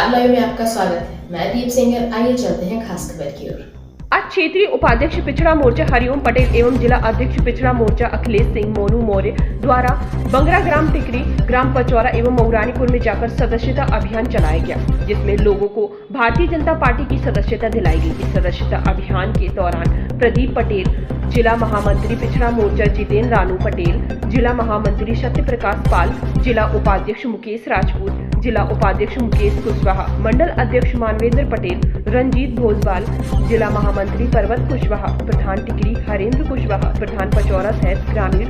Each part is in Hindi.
बिहार लाइव में आपका स्वागत है। मैं दीप सिंगर। आइए चलते हैं खास खबर की ओर। आज क्षेत्रीय उपाध्यक्ष पिछड़ा मोर्चा हरिओम पटेल एवं जिला अध्यक्ष पिछड़ा मोर्चा अखिलेश सिंह मोनू मौर्य द्वारा बंगरा ग्राम टिकरी, ग्राम पचौरा एवं मऊरानीपुर में जाकर सदस्यता अभियान चलाया गया, जिसमें लोगों को भारतीय जनता पार्टी की सदस्यता दिलाई गई। इस सदस्यता अभियान के दौरान प्रदीप पटेल, जिला महामंत्री पिछड़ा मोर्चा जितेंद्र रानू पटेल, जिला महामंत्री सत्य प्रकाश पाल, जिला उपाध्यक्ष मुकेश राजपूत, जिला उपाध्यक्ष मुकेश कुशवाहा, मंडल अध्यक्ष मानवेंद्र पटेल, रंजीत भोजवाल, जिला महामंत्री पर्वत कुशवाहा, प्रधान टिकरी हरेंद्र कुशवाहा, प्रधान पचौरा सहित ग्रामीण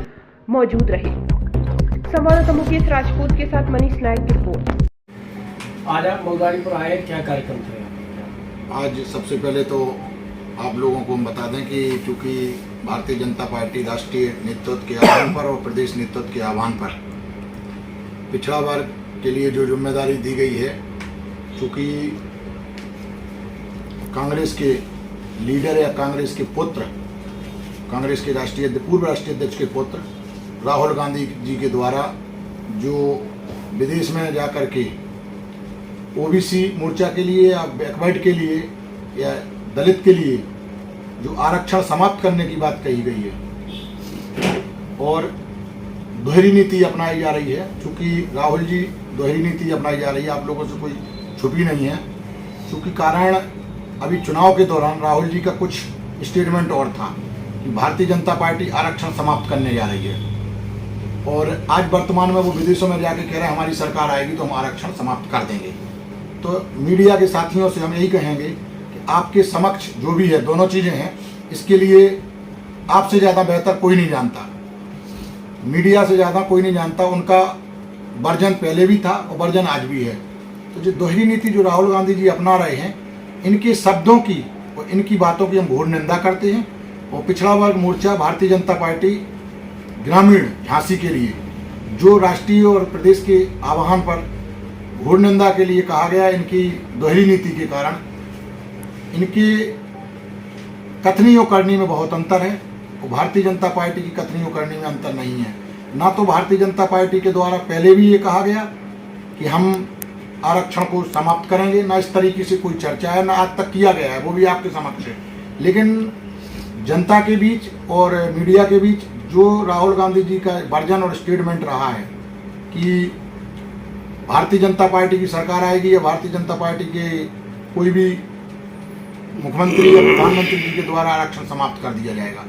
मौजूद रहे। संवाददाता मुकेश राजपूत के साथ मनीष नायक की रिपोर्ट। आज आप मऊरानीपुर आए, क्या कार्यक्रम थे? आज सबसे पहले तो आप लोगों को हम बता दें कि चूँकि भारतीय जनता पार्टी राष्ट्रीय नेतृत्व के आह्वान पर और प्रदेश नेतृत्व के आह्वान पर पिछड़ा वर्ग के लिए जो जिम्मेदारी दी गई है, चूँकि कांग्रेस के लीडर या कांग्रेस के पुत्र, कांग्रेस के पूर्व राष्ट्रीय अध्यक्ष के पुत्र राहुल गांधी जी के द्वारा जो विदेश में जाकर के ओबीसी मोर्चा के लिए या बैकवर्ड के लिए या दलित के लिए जो आरक्षण समाप्त करने की बात कही गई है और दोहरी नीति अपनाई जा रही है। चूँकि राहुल जी दोहरी नीति अपनाई जा रही है, आप लोगों से कोई छुपी नहीं है। चूँकि कारण अभी चुनाव के दौरान राहुल जी का कुछ स्टेटमेंट और था कि भारतीय जनता पार्टी आरक्षण समाप्त करने जा रही है, और आज वर्तमान में वो विदेशों में जाके कह रहे हैं हमारी सरकार आएगी तो हम आरक्षण समाप्त कर देंगे। तो मीडिया के साथियों से हम यही कहेंगे कि आपके समक्ष जो भी है, दोनों चीज़ें हैं, इसके लिए आपसे ज़्यादा बेहतर कोई नहीं जानता, मीडिया से ज़्यादा कोई नहीं जानता। उनका वर्जन पहले भी था और वर्जन आज भी है। तो जो दोहरी नीति जो राहुल गांधी जी अपना रहे हैं, इनके शब्दों की और इनकी बातों की हम घोर निंदा करते हैं। और पिछड़ा वर्ग मोर्चा भारतीय जनता पार्टी ग्रामीण झांसी के लिए जो राष्ट्रीय और प्रदेश के आह्वान पर घोर निंदा के लिए कहा गया, इनकी दोहरी नीति के कारण इनकी कथनी और करनी में बहुत अंतर है और भारतीय जनता पार्टी की कथनी और करनी में अंतर नहीं है। ना तो भारतीय जनता पार्टी के द्वारा पहले भी ये कहा गया कि हम आरक्षण को समाप्त करेंगे, ना इस तरीके से कोई चर्चा है, ना आज तक किया गया है, वो भी आपके समक्ष है। लेकिन जनता के बीच और मीडिया के बीच जो राहुल गांधी जी का वर्जन और स्टेटमेंट रहा है कि भारतीय जनता पार्टी की सरकार आएगी या भारतीय जनता पार्टी के कोई भी मुख्यमंत्री या प्रधानमंत्री जी के द्वारा आरक्षण समाप्त कर दिया जाएगा,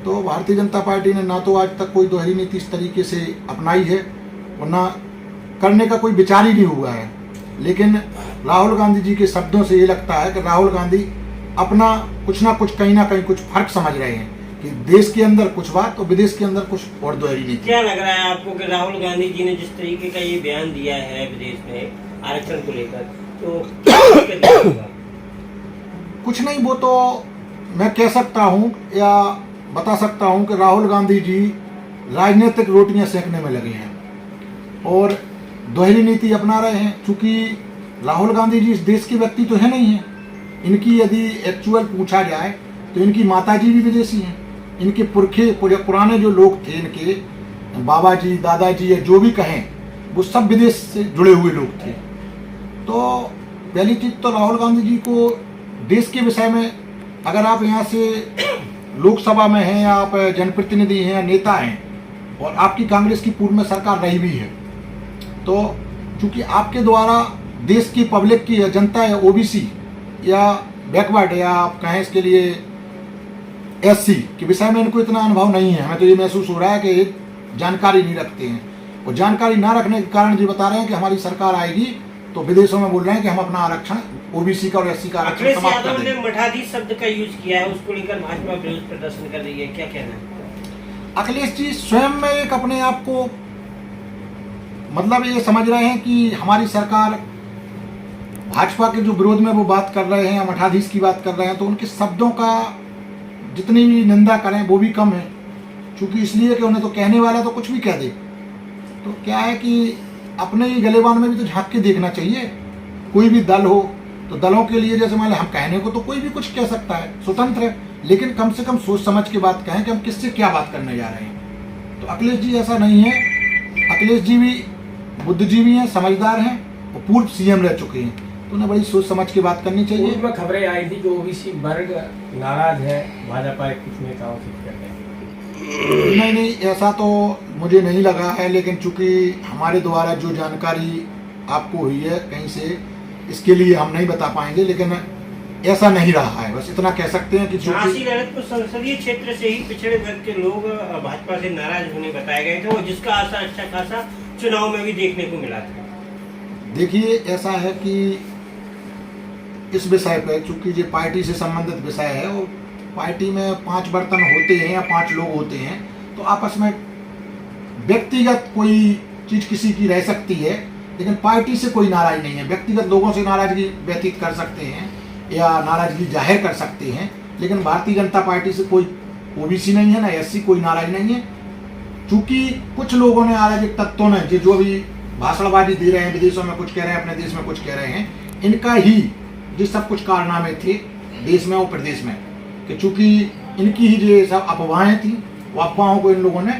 तो भारतीय जनता पार्टी ने ना तो आज तक कोई दोहरी नीति इस तरीके से अपनाई है और ना करने का कोई विचार ही नहीं हुआ है। लेकिन राहुल गांधी जी के शब्दों से ये लगता है कि राहुल गांधी अपना कुछ ना कुछ कहीं ना कहीं कुछ फर्क समझ रहे हैं कि देश के अंदर कुछ बात और विदेश के अंदर कुछ और दोहरी नीति। क्या लग रहा है आपको कि राहुल गांधी जी ने जिस तरीके का ये बयान दिया है विदेश में आरक्षण को लेकर, तो कुछ नहीं, वो तो मैं कह सकता हूँ या बता सकता हूँ कि राहुल गांधी जी राजनीतिक रोटियां सेकने में लगे हैं और दोहरी नीति अपना रहे हैं। चूँकि राहुल गांधी जी इस देश के व्यक्ति तो है नहीं है, इनकी यदि एक्चुअल पूछा जाए तो इनकी माताजी भी विदेशी हैं, इनके पुराने जो लोग थे, इनके बाबा जी, दादाजी या जो भी कहें, वो सब विदेश से जुड़े हुए लोग थे। तो पहली चीज़ तो राहुल गांधी जी को देश के विषय में, अगर आप यहाँ से लोकसभा में हैं या आप जनप्रतिनिधि हैं या नेता हैं और आपकी कांग्रेस की पूर्व में सरकार रही भी है, तो चूँकि आपके द्वारा देश की पब्लिक की या जनता या ओबीसी या बैकवर्ड या आप कहें इसके लिए एससी के विषय में इनको इतना अनुभव नहीं है। हमें तो ये महसूस हो रहा है कि जानकारी नहीं रखते हैं, और जानकारी ना रखने के कारण जी बता रहे हैं कि हमारी सरकार आएगी तो विदेशों में बोल रहे हैं कि हम अपना आरक्षण ओबीसी का और एससी का आरक्षण समाप्त कर देंगे। मठाधीश शब्द का यूज किया है, उसको लेकर भाजपा विरोध प्रदर्शन कर रही है, क्या कहना है? अखिलेश जी स्वयं में एक अपने आप को मतलब ये समझ रहे हैं कि हमारी सरकार भाजपा के जो विरोध में वो बात कर रहे हैं या मठाधीश की बात कर रहे हैं, तो उनके शब्दों का जितनी भी निंदा करें वो भी कम है। चूँकि इसलिए कि उन्हें तो कहने वाला तो कुछ भी कह दे, तो क्या है कि अपने ही गलेबान में भी तो झांक के देखना चाहिए। कोई भी दल हो तो दलों के लिए जैसे मान लें हम कहने को तो कोई भी कुछ कह सकता है, स्वतंत्र है, लेकिन कम से कम सोच समझ के बात कहें कि हम किससे क्या बात करने जा रहे हैं। तो अखिलेश जी ऐसा नहीं है, अखिलेश जी भी बुद्धिजीवी हैं, समझदार हैं और पूर्व सीएम रह चुके हैं। तो उन्हें बड़ी सोच समझ के बात करनी चाहिए। पूर्व में खबरें आई थी कि ओबीसी वर्ग नाराज है भाजपा के कुछ नेताओं से कहते हैं। नहीं, ऐसा तो मुझे नहीं लगा है, लेकिन चूंकि हमारे द्वारा जो जानकारी आपको हुई है कहीं से, इसके लिए हम नहीं बता पाएंगे, लेकिन ऐसा नहीं रहा है, बस इतना कह सकते हैं कि झांसी ललितपुर संसदीय क्षेत्र से ही पिछड़े वर्ग के लोग भाजपा से नाराज होने बताए गए थे और जिसका असर अच्छा खासा चुनाव में भी देखने को मिला था। देखिए, ऐसा है कि इस विषय पर, चूंकि ये पार्टी से संबंधित विषय है और पार्टी में 5 बर्तन होते हैं या 5 लोग होते हैं, तो आपस में व्यक्तिगत कोई चीज किसी की रह सकती है, लेकिन पार्टी से कोई नाराज नहीं है। व्यक्तिगत लोगों से नाराजगी व्यतीत कर सकते हैं या नाराजगी जाहिर कर सकते हैं, लेकिन भारतीय जनता पार्टी से कोई ओबीसी नहीं है ना एससी, कोई नाराज नहीं है। चूंकि कुछ लोगों ने, अराजक तत्वों ने, जो अभी भाषणबाजी दे रहे हैं, विदेशों में कुछ कह रहे हैं, अपने देश में कुछ कह रहे हैं, इनका ही जो सब कुछ कारनामे थे देश में और प्रदेश में, कि चूंकि इनकी ही जो सब अफवाहें थी, वो अफवाहों को इन लोगों ने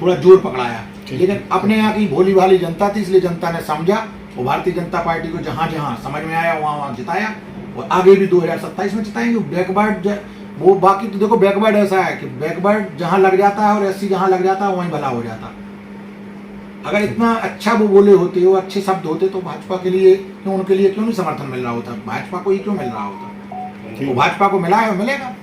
थोड़ा जोर पकड़ाया। लेकिन अपने यहाँ की भोली भाली जनता थी, इसलिए जनता ने समझा और भारतीय जनता पार्टी को जहां जहां समझ में आया वहां जिताया और आगे भी 2027 में जिताएंगे। बैकवर्ड वो, बाकी तो देखो बैकवर्ड ऐसा है कि बैकवर्ड जहां लग जाता है और एससी जहां लग जाता है वहीं भला हो जाता। अगर इतना अच्छा वो बोले होते और अच्छे शब्द होते तो भाजपा के लिए क्यों, उनके लिए क्यों नहीं समर्थन मिल रहा होता, भाजपा को ही क्यों मिल रहा होता। तो भाजपा को मिला है और मिलेगा।